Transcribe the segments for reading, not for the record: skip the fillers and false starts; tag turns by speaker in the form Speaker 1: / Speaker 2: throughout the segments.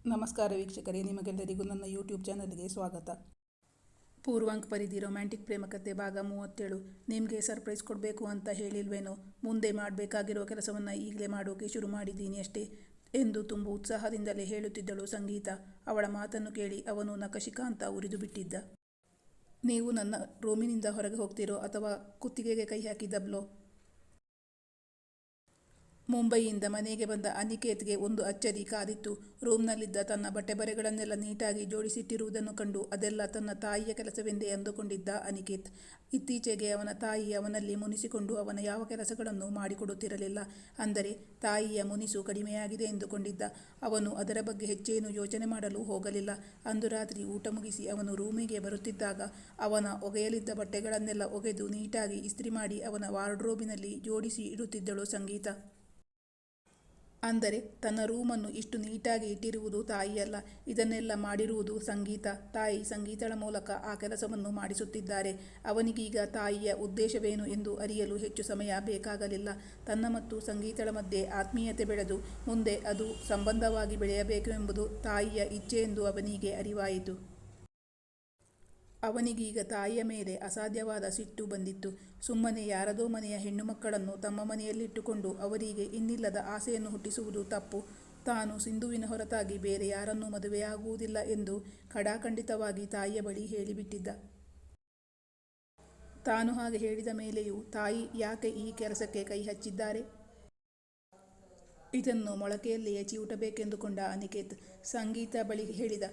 Speaker 1: ನಮಸ್ಕಾರ ವೀಕ್ಷಕರೇ, ನಿಮಗೆಲ್ಲರಿಗೂ ನನ್ನ ಯೂಟ್ಯೂಬ್ ಚಾನಲ್ಗೆ ಸ್ವಾಗತ. ಪೂರ್ವಾಂಕ್ ಪರಿಧಿ ರೊಮ್ಯಾಂಟಿಕ್ ಪ್ರೇಮಕತೆ ಭಾಗ 37. ನಿಮಗೆ ಸರ್ಪ್ರೈಸ್ ಕೊಡಬೇಕು ಅಂತ ಹೇಳಿಲ್ವೇನೋ, ಮುಂದೆ ಮಾಡಬೇಕಾಗಿರೋ ಕೆಲಸವನ್ನು ಈಗಲೇ ಮಾಡೋಕೆ ಶುರು ಮಾಡಿದ್ದೀನಿ ಅಷ್ಟೇ ಎಂದು ತುಂಬ ಉತ್ಸಾಹದಿಂದಲೇ ಹೇಳುತ್ತಿದ್ದಳು ಸಂಗೀತ. ಅವಳ ಮಾತನ್ನು ಕೇಳಿ ಅವನು ನಖಶಿಖಾಂತ ಉರಿದು ಬಿಟ್ಟಿದ್ದ. ನೀವು ನನ್ನ ರೂಮಿನಿಂದ ಹೊರಗೆ ಹೋಗ್ತಿರೋ ಅಥವಾ ಕುತ್ತಿಗೆಗೆ ಕೈ ಹಾಕಿ ದಬ್ಲೋ? ಮುಂಬೈಯಿಂದ ಮನೆಗೆ ಬಂದ ಅನಿಕೇತ್ಗೆ ಒಂದು ಅಚ್ಚರಿ ಕಾದಿತ್ತು. ರೂಮ್ನಲ್ಲಿದ್ದ ತನ್ನ ಬಟ್ಟೆ ಬರೆಗಳನ್ನೆಲ್ಲ ನೀಟಾಗಿ ಜೋಡಿಸಿಟ್ಟಿರುವುದನ್ನು ಕಂಡು ಅದೆಲ್ಲ ತನ್ನ ತಾಯಿಯ ಕೆಲಸವೆಂದೇ ಅಂದುಕೊಂಡಿದ್ದ ಅನಿಕೇತ್. ಇತ್ತೀಚೆಗೆ ಅವನ ತಾಯಿ ಅವನಲ್ಲಿ ಮುನಿಸಿಕೊಂಡು ಅವನ ಯಾವ ಕೆಲಸಗಳನ್ನು ಮಾಡಿಕೊಡುತ್ತಿರಲಿಲ್ಲ. ಅಂದರೆ ತಾಯಿಯ ಮುನಿಸು ಕಡಿಮೆಯಾಗಿದೆ ಎಂದುಕೊಂಡಿದ್ದ. ಅವನು ಅದರ ಬಗ್ಗೆ ಹೆಚ್ಚೇನು ಯೋಚನೆ ಮಾಡಲು ಹೋಗಲಿಲ್ಲ. ಅಂದು ರಾತ್ರಿ ಊಟ ಮುಗಿಸಿ ಅವನು ರೂಮಿಗೆ ಬರುತ್ತಿದ್ದಾಗ ಅವನ ಒಗೆಯಲಿದ್ದ ಬಟ್ಟೆಗಳನ್ನೆಲ್ಲ ಒಗೆದು ನೀಟಾಗಿ ಇಸ್ತ್ರಿ ಮಾಡಿ ಅವನ ವಾರ್ಡ್ರೋಬಿನಲ್ಲಿ ಜೋಡಿಸಿ ಇಡುತ್ತಿದ್ದಳು ಸಂಗೀತ. ಅಂದರೆ ತನ್ನ ರೂಮನ್ನು ಇಷ್ಟು ನೀಟಾಗಿ ಇಟ್ಟಿರುವುದು ತಾಯಿಯಲ್ಲ, ಇದನ್ನೆಲ್ಲ ಮಾಡಿರುವುದು ಸಂಗೀತ. ತಾಯಿ ಸಂಗೀತಳ ಮೂಲಕ ಆ ಕೆಲಸವನ್ನು ಮಾಡಿಸುತ್ತಿದ್ದಾರೆ. ಅವನಿಗೀಗ ತಾಯಿಯ ಉದ್ದೇಶವೇನು ಎಂದು ಅರಿಯಲು ಹೆಚ್ಚು ಸಮಯ ಬೇಕಾಗಲಿಲ್ಲ. ತನ್ನ ಮತ್ತು ಸಂಗೀತಳ ಮಧ್ಯೆ ಆತ್ಮೀಯತೆ ಬೆಳೆದು ಮುಂದೆ ಅದು ಸಂಬಂಧವಾಗಿ ಬೆಳೆಯಬೇಕು ಎಂಬುದು ತಾಯಿಯ ಇಚ್ಛೆ ಎಂದು ಅವನಿಗೆ ಅರಿವಾಯಿತು. ಅವನಿಗೀಗ ತಾಯಿಯ ಮೇಲೆ ಅಸಾಧ್ಯವಾದ ಸಿಟ್ಟು ಬಂದಿತ್ತು. ಸುಮ್ಮನೆ ಯಾರದೋ ಮನೆಯ ಹೆಣ್ಣು ಮಕ್ಕಳನ್ನು ತಮ್ಮ ಮನೆಯಲ್ಲಿಟ್ಟುಕೊಂಡು ಅವರಿಗೆ ಇನ್ನಿಲ್ಲದ ಆಸೆಯನ್ನು ಹುಟ್ಟಿಸುವುದು ತಪ್ಪು. ತಾನು ಸಿಂಧುವಿನ ಹೊರತಾಗಿ ಬೇರೆ ಯಾರನ್ನೂ ಮದುವೆಯಾಗುವುದಿಲ್ಲ ಎಂದು ಖಡಾಖಂಡಿತವಾಗಿ ತಾಯಿಯ ಬಳಿ ಹೇಳಿಬಿಟ್ಟಿದ್ದ. ತಾನು ಹಾಗೆ ಹೇಳಿದ ಮೇಲೆಯೂ ತಾಯಿ ಯಾಕೆ ಈ ಕೆಲಸಕ್ಕೆ ಕೈ ಹಚ್ಚಿದ್ದಾರೆ? ಇದನ್ನು ಮೊಳಕೆಯಲ್ಲಿಯೇ ಚಿವುಟಬೇಕೆಂದುಕೊಂಡ ಅನಿಕೇತ್ ಸಂಗೀತ ಬಳಿ ಹೇಳಿದ.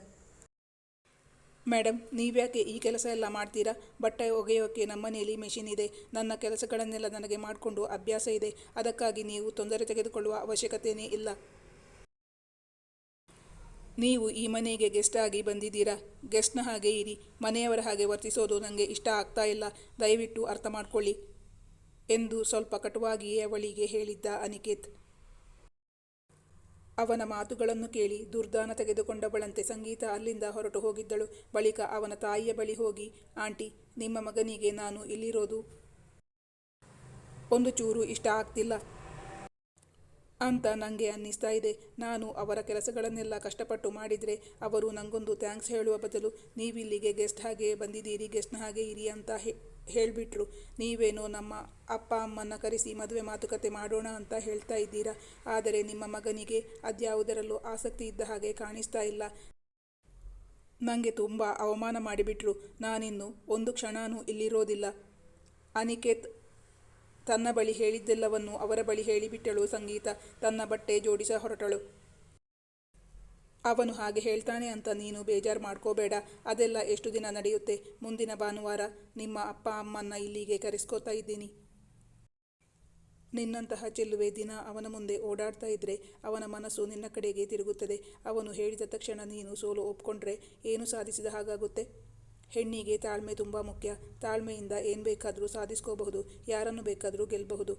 Speaker 1: ಮೇಡಮ್, ನೀವ್ಯಾಕೆ ಈ ಕೆಲಸ ಎಲ್ಲ ಮಾಡ್ತೀರಾ? ಬಟ್ಟೆ ಒಗೆಯೋಕೆ ನಮ್ಮನೇಲಿ ಮೆಷಿನ್ ಇದೆ. ನನ್ನ ಕೆಲಸಗಳನ್ನೆಲ್ಲ ನನಗೆ ಮಾಡಿಕೊಂಡು ಅಭ್ಯಾಸ ಇದೆ. ಅದಕ್ಕಾಗಿ ನೀವು ತೊಂದರೆ ತೆಗೆದುಕೊಳ್ಳುವ ಅವಶ್ಯಕತೆಯೇ ಇಲ್ಲ. ನೀವು ಈ ಮನೆಗೆ ಗೆಸ್ಟ್ ಆಗಿ ಬಂದಿದ್ದೀರಾ. ಗೆಸ್ಟ್ನ ಹಾಗೆ ಇರಿ. ಮನೆಯವರ ಹಾಗೆ ವರ್ತಿಸೋದು ನನಗೆ ಇಷ್ಟ ಆಗ್ತಾ ಇಲ್ಲ. ದಯವಿಟ್ಟು ಅರ್ಥ ಮಾಡ್ಕೊಳ್ಳಿ ಎಂದು ಸ್ವಲ್ಪ ಕಟುವಾಗಿಯೇ ಅವಳಿಗೆ ಹೇಳಿದ್ದ ಅನಿಕೇತ್. ಅವನ ಮಾತುಗಳನ್ನು ಕೇಳಿ ದುರ್ದಾನ ತೆಗೆದುಕೊಂಡವಳಂತೆ ಸಂಗೀತ ಅಲ್ಲಿಂದ ಹೊರಟು ಹೋಗಿದ್ದಳು. ಬಳಿಕ ಅವನ ತಾಯಿಯ ಬಳಿ ಹೋಗಿ, ಆಂಟಿ, ನಿಮ್ಮ ಮಗನಿಗೆ ನಾನು ಇಲ್ಲಿರೋದು ಒಂದು ಚೂರು ಇಷ್ಟ ಆಗ್ತಿಲ್ಲ ಅಂತ ನನಗೆ ಅನ್ನಿಸ್ತಾ ಇದೆ. ನಾನು ಅವರ ಕೆಲಸಗಳನ್ನೆಲ್ಲ ಕಷ್ಟಪಟ್ಟು ಮಾಡಿದರೆ ಅವರು ನನಗೊಂದು ಥ್ಯಾಂಕ್ಸ್ ಹೇಳುವ ಬದಲು ನೀವಿಲ್ಲಿಗೆ ಗೆಸ್ಟ್ ಹಾಗೆ ಬಂದಿದ್ದೀರಿ, ಗೆಸ್ಟ್ನ ಹಾಗೆ ಇರಿ ಅಂತ ಹೇಳಿಬಿಟ್ರು. ನೀವೇನೋ ನಮ್ಮ ಅಪ್ಪ ಅಮ್ಮನ್ನ ಕರೆಸಿ ಮದುವೆ ಮಾತುಕತೆ ಮಾಡೋಣ ಅಂತ ಹೇಳ್ತಾ ಇದ್ದೀರಾ. ಆದರೆ ನಿಮ್ಮ ಮಗನಿಗೆ ಅದ್ಯಾವುದರಲ್ಲೂ ಆಸಕ್ತಿ ಇದ್ದ ಹಾಗೆ ಕಾಣಿಸ್ತಾ ಇಲ್ಲ. ನನಗೆ ತುಂಬ ಅವಮಾನ ಮಾಡಿಬಿಟ್ರು. ನಾನಿನ್ನು ಒಂದು ಕ್ಷಣನೂ ಇಲ್ಲಿರೋದಿಲ್ಲ. ಅನಿಕೇತ್ ತನ್ನ ಬಳಿ ಹೇಳಿದ್ದೆಲ್ಲವನ್ನು ಅವರ ಬಳಿ ಹೇಳಿಬಿಟ್ಟಳು ಸಂಗೀತ. ತನ್ನ ಬಟ್ಟೆ ಜೋಡಿಸ ಹೊರಟಳು. ಅವನು ಹಾಗೆ ಹೇಳ್ತಾನೆ ಅಂತ ನೀನು ಬೇಜಾರು ಮಾಡ್ಕೋಬೇಡ. ಅದೆಲ್ಲ ಎಷ್ಟು ದಿನ ನಡೆಯುತ್ತೆ. ಮುಂದಿನ ಭಾನುವಾರ ನಿಮ್ಮ ಅಪ್ಪ ಅಮ್ಮನ್ನ ಇಲ್ಲಿಗೆ ಕರೆಸ್ಕೋತಾ ಇದ್ದೀನಿ. ನಿನ್ನಂತಹ ಚೆಲುವೆ ದಿನ ಅವನ ಮುಂದೆ ಓಡಾಡ್ತಾ ಇದ್ರೆ ಅವನ ಮನಸ್ಸು ನಿನ್ನ ಕಡೆಗೆ ತಿರುಗುತ್ತದೆ. ಅವನು ಹೇಳಿದ ತಕ್ಷಣ ನೀನು ಸೋಲು ಒಪ್ಕೊಂಡ್ರೆ ಏನು ಸಾಧಿಸಿದ ಹಾಗಾಗುತ್ತೆ? ಹೆಣ್ಣಿಗೆ ತಾಳ್ಮೆ ತುಂಬ ಮುಖ್ಯ. ತಾಳ್ಮೆಯಿಂದ ಏನು ಬೇಕಾದರೂ ಸಾಧಿಸ್ಕೋಬಹುದು, ಯಾರನ್ನು ಬೇಕಾದರೂ ಗೆಲ್ಲಬಹುದು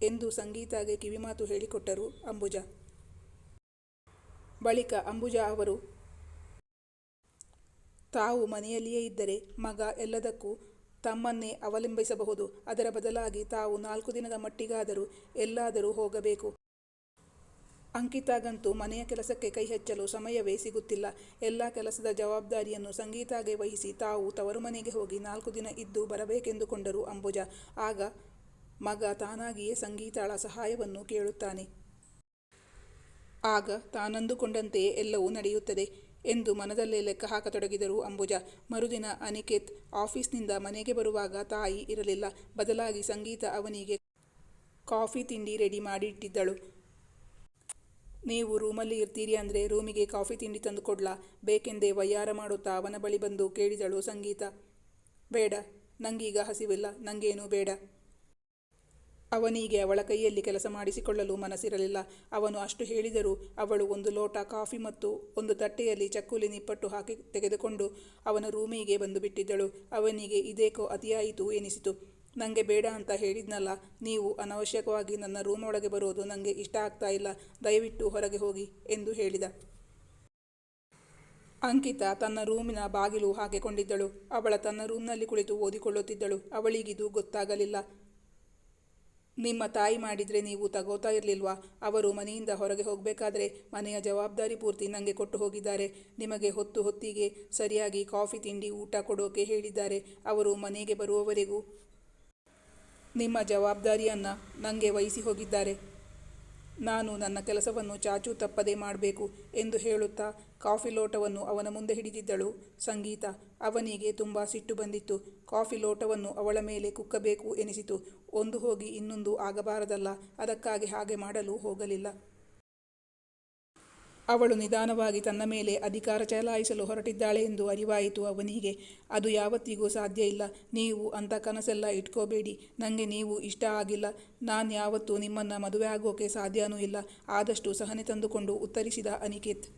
Speaker 1: ಎಂದು ಸಂಗೀತಾಗೆ ಕಿವಿಮಾತು ಹೇಳಿಕೊಟ್ಟರು ಅಂಬುಜಾ. ಬಳಿಕ ಅಂಬುಜಾ ಅವರು ತಾವು ಮನೆಯಲ್ಲಿಯೇ ಇದ್ದರೆ ಮಗ ಎಲ್ಲದಕ್ಕೂ ತಮ್ಮನ್ನೇ ಅವಲಂಬಿಸಬಹುದು. ಅದರ ಬದಲಾಗಿ ತಾವು 4 ದಿನದ ಮಟ್ಟಿಗಾದರೂ ಎಲ್ಲಾದರೂ ಹೋಗಬೇಕು. ಅಂಕಿತಾಗಂತೂ ಮನೆಯ ಕೆಲಸಕ್ಕೆ ಕೈ ಹಚ್ಚಲು ಸಮಯವೇ ಸಿಗುತ್ತಿಲ್ಲ. ಎಲ್ಲ ಕೆಲಸದ ಜವಾಬ್ದಾರಿಯನ್ನು ಸಂಗೀತಾಗೆ ವಹಿಸಿ ತಾವು ತವರು ಮನೆಗೆ ಹೋಗಿ 4 ದಿನ ಇದ್ದು ಬರಬೇಕೆಂದುಕೊಂಡರು ಅಂಬುಜಾ. ಆಗ ಮಗ ತಾನಾಗಿಯೇ ಸಂಗೀತಾಳ ಸಹಾಯವನ್ನು ಕೇಳುತ್ತಾನೆ. ಆಗ ತಾನಂದುಕೊಂಡಂತೆಯೇ ಎಲ್ಲವೂ ನಡೆಯುತ್ತದೆ ಎಂದು ಮನದಲ್ಲೇ ಲೆಕ್ಕ ಹಾಕತೊಡಗಿದರು ಅಂಬುಜಾ. ಮರುದಿನ ಅನಿಕೇತ್ ಆಫೀಸ್ನಿಂದ ಮನೆಗೆ ಬರುವಾಗ ತಾಯಿ ಇರಲಿಲ್ಲ. ಬದಲಾಗಿ ಸಂಗೀತ ಅವನಿಗೆ ಕಾಫಿ ತಿಂಡಿ ರೆಡಿ ಮಾಡಿಟ್ಟಿದ್ದಳು. ನೀವು ರೂಮಲ್ಲಿ ಇರ್ತೀರಿ ಅಂದರೆ ರೂಮಿಗೆ ಕಾಫಿ ತಿಂಡಿ ತಂದು ಕೊಡ್ಲಾ? ಬೇಕೆಂದೇ ವಯ್ಯಾರ ಮಾಡುತ್ತಾ ಅವನ ಬಳಿ ಬಂದು ಕೇಳಿದಳು ಸಂಗೀತ. ಬೇಡ, ನಂಗೀಗ ಹಸಿವಿಲ್ಲ, ನಂಗೇನೂ ಬೇಡ. ಅವನಿಗೆ ಅವಳ ಕೈಯಲ್ಲಿ ಕೆಲಸ ಮಾಡಿಸಿಕೊಳ್ಳಲು ಮನಸ್ಸಿರಲಿಲ್ಲ. ಅವನು ಅಷ್ಟು ಹೇಳಿದರೂ ಅವಳು ಒಂದು ಲೋಟ ಕಾಫಿ ಮತ್ತು ಒಂದು ತಟ್ಟೆಯಲ್ಲಿ ಚಕ್ಕುಲಿ ನಿಪ್ಪಟ್ಟು ಹಾಕಿ ತೆಗೆದುಕೊಂಡು ಅವನ ರೂಮಿಗೆ ಬಂದು ಬಿಟ್ಟಿದ್ದಳು. ಅವನಿಗೆ ಇದೇಕೋ ಅತಿಯಾಯಿತು ಎನಿಸಿತು. ನನಗೆ ಬೇಡ ಅಂತ ಹೇಳಿದ್ನಲ್ಲ, ನೀವು ಅನವಶ್ಯಕವಾಗಿ ನನ್ನ ರೂಮ್ ಒಳಗೆ ಬರೋದು ನನಗೆ ಇಷ್ಟ ಆಗ್ತಾ ಇಲ್ಲ. ದಯವಿಟ್ಟು ಹೊರಗೆ ಹೋಗಿ ಎಂದು ಹೇಳಿದ. ಅಂಕಿತಾ ತನ್ನ ರೂಮಿನ ಬಾಗಿಲು ಹಾಕಿಕೊಂಡಿದ್ದಳು. ಅವಳ ತನ್ನ ರೂಮ್ನಲ್ಲಿ ಕುಳಿತು ಓದಿಕೊಳ್ಳುತ್ತಿದ್ದಳು. ಅವಳಿಗಿದು ಗೊತ್ತಾಗಲಿಲ್ಲ. ನಿಮ್ಮ ತಾಯಿ ಮಾಡಿದರೆ ನೀವು ತಗೋತಾ ಇರಲಿಲ್ವಾ? ಅವರು ಮನೆಯಿಂದ ಹೊರಗೆ ಹೋಗಬೇಕಾದ್ರೆ ಮನೆಯ ಜವಾಬ್ದಾರಿ ಪೂರ್ತಿ ನನಗೆ ಕೊಟ್ಟು ಹೋಗಿದ್ದಾರೆ. ನಿಮಗೆ ಹೊತ್ತಿಗೆ ಸರಿಯಾಗಿ ಕಾಫಿ ತಿಂಡಿ ಊಟ ಕೊಡೋಕೆ ಹೇಳಿದ್ದಾರೆ. ಅವರು ಮನೆಗೆ ಬರುವವರೆಗೂ ನಿಮ್ಮ ಜವಾಬ್ದಾರಿಯನ್ನು ನನಗೆ ವಹಿಸಿ ಹೋಗಿದ್ದಾರೆ. ನಾನು ನನ್ನ ಕೆಲಸವನ್ನು ಚಾಚೂ ತಪ್ಪದೆ ಮಾಡಬೇಕು ಎಂದು ಹೇಳುತ್ತಾ ಕಾಫಿ ಲೋಟವನ್ನು ಅವನ ಮುಂದೆ ಹಿಡಿದಿದ್ದಳು ಸಂಗೀತ. ಅವನಿಗೆ ತುಂಬ ಸಿಟ್ಟು ಬಂದಿತ್ತು. ಕಾಫಿ ಲೋಟವನ್ನು ಅವಳ ಮೇಲೆ ಕುಕ್ಕಬೇಕು ಎನಿಸಿತು. ಒಂದು ಹೋಗಿ ಇನ್ನೊಂದು ಆಗಬಾರದಲ್ಲ, ಅದಕ್ಕಾಗಿ ಹಾಗೆ ಮಾಡಲು ಹೋಗಲಿಲ್ಲ. ಅವಳು ನಿಧಾನವಾಗಿ ತನ್ನ ಮೇಲೆ ಅಧಿಕಾರ ಚಲಾಯಿಸಲು ಹೊರಟಿದ್ದಾಳೆ ಎಂದು ಅರಿವಾಯಿತು ಅವನಿಗೆ. ಅದು ಯಾವತ್ತಿಗೂ ಸಾಧ್ಯ ಇಲ್ಲ. ನೀವು ಅಂಥ ಕನಸೆಲ್ಲ ಇಟ್ಕೋಬೇಡಿ. ನನಗೆ ನೀವು ಇಷ್ಟ ಆಗಿಲ್ಲ. ನಾನು ಯಾವತ್ತೂ ನಿಮ್ಮನ್ನು ಮದುವೆ ಆಗೋಕೆ ಸಾಧ್ಯವೂ ಇಲ್ಲ. ಆದಷ್ಟು ಸಹನೆ ತಂದುಕೊಂಡು ಉತ್ತರಿಸಿದ ಅನಿಕೇತ್.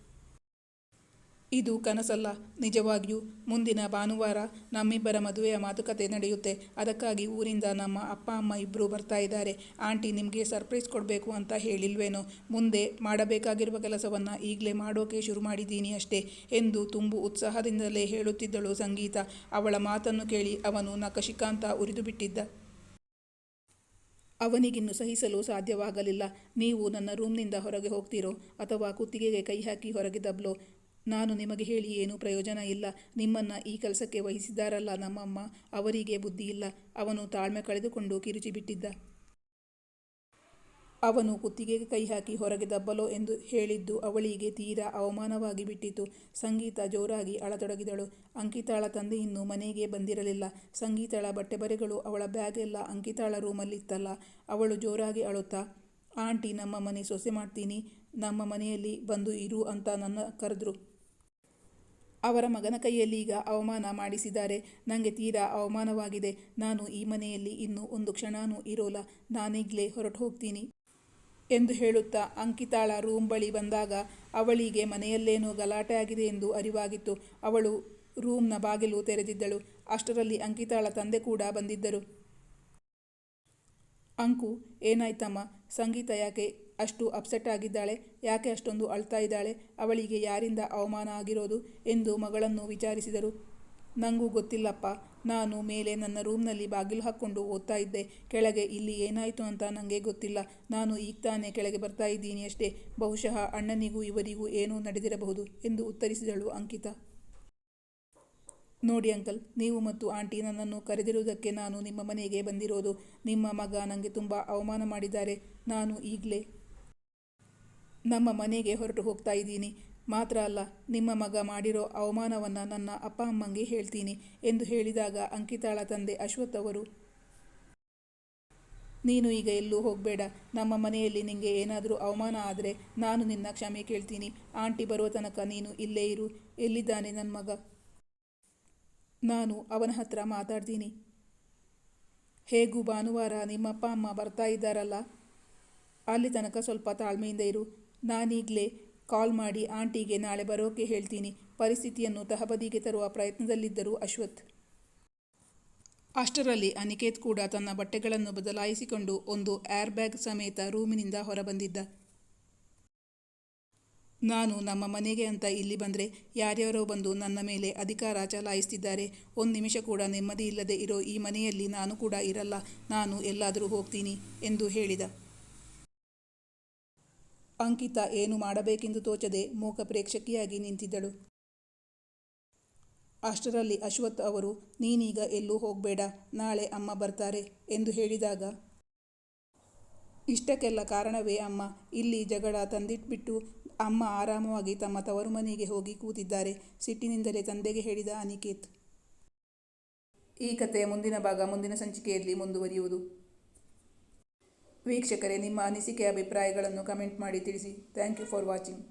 Speaker 1: ಇದು ಕನಸಲ್ಲ, ನಿಜವಾಗಿಯೂ. ಮುಂದಿನ ಭಾನುವಾರ ನಮ್ಮಿಬ್ಬರ ಮದುವೆಯ ಮಾತುಕತೆ ನಡೆಯುತ್ತೆ. ಅದಕ್ಕಾಗಿ ಊರಿಂದ ನಮ್ಮ ಅಪ್ಪ ಅಮ್ಮ ಇಬ್ಬರು ಬರ್ತಾ ಇದ್ದಾರೆ. ಆಂಟಿ ನಿಮಗೆ ಸರ್ಪ್ರೈಸ್ ಕೊಡಬೇಕು ಅಂತ ಹೇಳಿಲ್ವೇನೋ. ಮುಂದೆ ಮಾಡಬೇಕಾಗಿರುವ ಕೆಲಸವನ್ನು ಈಗಲೇ ಮಾಡೋಕೆ ಶುರು ಮಾಡಿದ್ದೀನಿ ಅಷ್ಟೇ ಎಂದು ತುಂಬು ಉತ್ಸಾಹದಿಂದಲೇ ಹೇಳುತ್ತಿದ್ದಳು ಸಂಗೀತ. ಅವಳ ಮಾತನ್ನು ಕೇಳಿ ಅವನು ನಖಶಿಖಾಂತ ಉರಿದು ಬಿಟ್ಟಿದ್ದ. ಅವನಿಗಿನ್ನು ಸಹಿಸಲು ಸಾಧ್ಯವಾಗಲಿಲ್ಲ. ನೀವು ನನ್ನ ರೂಮ್ನಿಂದ ಹೊರಗೆ ಹೋಗ್ತೀರೋ ಅಥವಾ ಕುತ್ತಿಗೆಗೆ ಕೈ ಹಾಕಿ ಹೊರಗೆ ದಬ್ಲೋ? ನಾನು ನಿಮಗೆ ಹೇಳಿ ಏನೂ ಪ್ರಯೋಜನ ಇಲ್ಲ. ನಿಮ್ಮನ್ನು ಈ ಕೆಲಸಕ್ಕೆ ವಹಿಸಿದ್ದಾರಲ್ಲ ನಮ್ಮಮ್ಮ, ಅವರಿಗೆ ಬುದ್ಧಿ ಇಲ್ಲ. ಅವನು ತಾಳ್ಮೆ ಕಳೆದುಕೊಂಡು ಕಿರುಚಿಬಿಟ್ಟಿದ್ದ. ಅವನು ಕುತ್ತಿಗೆಗೆ ಕೈ ಹಾಕಿ ಹೊರಗೆ ದಬ್ಬಲೋ ಎಂದು ಹೇಳಿದ್ದು ಅವಳಿಗೆ ತೀರಾ ಅವಮಾನವಾಗಿ ಬಿಟ್ಟಿತು. ಸಂಗೀತ ಜೋರಾಗಿ ಅಳತೊಡಗಿದಳು. ಅಂಕಿತಾಳ ತಂದೆ ಇನ್ನೂ ಮನೆಗೆ ಬಂದಿರಲಿಲ್ಲ. ಸಂಗೀತಳ ಬಟ್ಟೆ ಬರೆಗಳು ಅವಳ ಬ್ಯಾಗ್ ಎಲ್ಲ ಅಂಕಿತಾಳ ರೂಮಲ್ಲಿತ್ತಲ್ಲ. ಅವಳು ಜೋರಾಗಿ ಅಳುತ್ತಾ, ಆಂಟಿ ನಮ್ಮ ಮನೆ ಸೊಸೆ ಮಾಡ್ತೀನಿ, ನಮ್ಮ ಮನೆಯಲ್ಲಿ ಬಂದು ಇರು ಅಂತ ನನ್ನ ಕರೆದ್ರು. ಅವರ ಮಗನ ಕೈಯಲ್ಲಿ ಈಗ ಅವಮಾನ ಮಾಡಿಸಿದ್ದಾರೆ. ನನಗೆ ತೀರಾ ಅವಮಾನವಾಗಿದೆ. ನಾನು ಈ ಮನೆಯಲ್ಲಿ ಇನ್ನು ಒಂದು ಕ್ಷಣನೂ ಇರೋಲ್ಲ. ನಾನೀಗಲೇ ಹೊರಟು ಹೋಗ್ತೀನಿ ಎಂದು ಹೇಳುತ್ತಾ ಅಂಕಿತಾಳ ರೂಮ್ ಬಳಿ ಬಂದಾಗ ಅವಳಿಗೆ ಮನೆಯಲ್ಲೇನೋ ಗಲಾಟೆ ಆಗಿದೆ ಎಂದು ಅರಿವಾಗಿತ್ತು. ಅವಳು ರೂಮ್ನ ಬಾಗಿಲು ತೆರೆದಿದ್ದಳು. ಅಷ್ಟರಲ್ಲಿ ಅಂಕಿತಾಳ ತಂದೆ ಕೂಡ ಬಂದಿದ್ದರು. ಅಂಕು, ಏನಾಯ್ತಮ್ಮ? ಸಂಗೀತ ಯಾಕೆ ಅಷ್ಟು ಅಪ್ಸೆಟ್ ಆಗಿದ್ದಾಳೆ? ಯಾಕೆ ಅಷ್ಟೊಂದು ಅಳ್ತಾ ಇದ್ದಾಳೆ? ಅವಳಿಗೆ ಯಾರಿಂದ ಅವಮಾನ ಆಗಿರೋದು ಎಂದು ಮಗಳನ್ನು ವಿಚಾರಿಸಿದರು. ನನಗೂ ಗೊತ್ತಿಲ್ಲಪ್ಪ. ನಾನು ಮೇಲೆ ನನ್ನ ರೂಮ್ನಲ್ಲಿ ಬಾಗಿಲು ಹಾಕ್ಕೊಂಡು ಓದ್ತಾ ಇದ್ದೆ. ಕೆಳಗೆ ಇಲ್ಲಿ ಏನಾಯಿತು ಅಂತ ನನಗೆ ಗೊತ್ತಿಲ್ಲ. ನಾನು ಈಗ ತಾನೇ ಕೆಳಗೆ ಬರ್ತಾ ಇದ್ದೀನಿ ಅಷ್ಟೇ. ಬಹುಶಃ ಅಣ್ಣನಿಗೂ ಇವರಿಗೂ ಏನೂ ನಡೆದಿರಬಹುದು ಎಂದು ಉತ್ತರಿಸಿದಳು ಅಂಕಿತಾ. ನೋಡಿ ಅಂಕಲ್, ನೀವು ಮತ್ತು ಆಂಟಿ ನನ್ನನ್ನು ಕರೆದಿರುವುದಕ್ಕೆ ನಾನು ನಿಮ್ಮ ಮನೆಗೆ ಬಂದಿರೋದು. ನಿಮ್ಮ ಮಗ ನನಗೆ ತುಂಬ ಅವಮಾನ ಮಾಡಿದ್ದಾರೆ. ನಾನು ಈಗಲೇ ನಮ್ಮ ಮನೆಗೆ ಹೊರಟು ಹೋಗ್ತಾ ಇದ್ದೀನಿ. ಮಾತ್ರ ಅಲ್ಲ, ನಿಮ್ಮ ಮಗ ಮಾಡಿರೋ ಅವಮಾನವನ್ನು ನನ್ನ ಅಪ್ಪ ಅಮ್ಮಂಗೆ ಹೇಳ್ತೀನಿ ಎಂದು ಹೇಳಿದಾಗ ಅಂಕಿತಾಳ ತಂದೆ ಅಶ್ವಥ್ ಅವರು, ನೀನು ಈಗ ಎಲ್ಲೂ ಹೋಗಬೇಡ. ನಮ್ಮ ಮನೆಯಲ್ಲಿ ನಿನಗೆ ಏನಾದರೂ ಅವಮಾನ ಆದರೆ ನಾನು ನಿನ್ನ ಕ್ಷಮೆ ಕೇಳ್ತೀನಿ. ಆಂಟಿ ಬರುವ ತನಕ ನೀನು ಇಲ್ಲೇ ಇರು. ಎಲ್ಲಿದ್ದಾನೆ ನನ್ನ ಮಗ? ನಾನು ಅವನ ಹತ್ರ ಮಾತಾಡ್ತೀನಿ. ಹೇಗೂ ಭಾನುವಾರ ನಿಮ್ಮಪ್ಪ ಅಮ್ಮ ಬರ್ತಾ ಇದ್ದಾರಲ್ಲ, ಅಲ್ಲಿ ತನಕ ಸ್ವಲ್ಪ ತಾಳ್ಮೆಯಿಂದ ಇರು. ನಾನೀಗಲೇ ಕಾಲ್ ಮಾಡಿ ಆಂಟಿಗೆ ನಾಳೆ ಬರೋಕೆ ಹೇಳ್ತೀನಿ. ಪರಿಸ್ಥಿತಿಯನ್ನು ತಹಬದಿಗೆ ತರುವ ಪ್ರಯತ್ನದಲ್ಲಿದ್ದರು ಅಶ್ವಥ್. ಅಷ್ಟರಲ್ಲಿ ಅನಿಕೇತ್ ಕೂಡ ತನ್ನ ಬಟ್ಟೆಗಳನ್ನು ಬದಲಾಯಿಸಿಕೊಂಡು ಒಂದು ಏರ್ ಬ್ಯಾಗ್ ಸಮೇತ ರೂಮಿನಿಂದ ಹೊರಬಂದಿದ್ದ. ನಾನು ನಮ್ಮ ಮನೆಗೆ ಅಂತ ಇಲ್ಲಿ ಬಂದರೆ ಯಾರ್ಯಾರೋ ಬಂದು ನನ್ನ ಮೇಲೆ ಅಧಿಕಾರ ಚಲಾಯಿಸ್ತಿದ್ದಾರೆ. ಒಂದು ನಿಮಿಷ ಕೂಡ ನೆಮ್ಮದಿ ಇಲ್ಲದೆ ಇರೋ ಈ ಮನೆಯಲ್ಲಿ ನಾನು ಕೂಡ ಇರಲ್ಲ. ನಾನು ಎಲ್ಲಾದರೂ ಹೋಗ್ತೀನಿ ಎಂದು ಹೇಳಿದ. ಅಂಕಿತಾ ಏನು ಮಾಡಬೇಕೆಂದು ತೋಚದೆ ಮೂಕ ಪ್ರೇಕ್ಷಕಿಯಾಗಿ ನಿಂತಿದ್ದಳು. ಅಷ್ಟರಲ್ಲಿ ಅಶ್ವಥ್ ಅವರು, ನೀನೀಗ ಎಲ್ಲೂ ಹೋಗಬೇಡ, ನಾಳೆ ಅಮ್ಮ ಬರ್ತಾರೆ ಎಂದು ಹೇಳಿದಾಗ, ಇಷ್ಟಕ್ಕೆಲ್ಲ ಕಾರಣವೇ ಅಮ್ಮ. ಇಲ್ಲಿ ಜಗಳ ತಂದಿಟ್ಬಿಟ್ಟು ಅಮ್ಮ ಆರಾಮವಾಗಿ ತಮ್ಮ ತವರು ಮನೆಗೆ ಹೋಗಿ ಕೂತಿದ್ದಾರೆ. ಸಿಟ್ಟಿನಿಂದಲೇ ತಂದೆಗೆ ಹೇಳಿದ ಅನಿಕೇತ್. ಈ ಕಥೆಯ ಮುಂದಿನ ಭಾಗ ಮುಂದಿನ ಸಂಚಿಕೆಯಲ್ಲಿ ಮುಂದುವರಿಯುವುದು. ವೀಕ್ಷಕರೇ, ನಿಮ್ಮ ಅನಿಸಿಕೆ ಅಭಿಪ್ರಾಯಗಳನ್ನು ಕಮೆಂಟ್ ಮಾಡಿ ತಿಳಿಸಿ. Thank you for watching.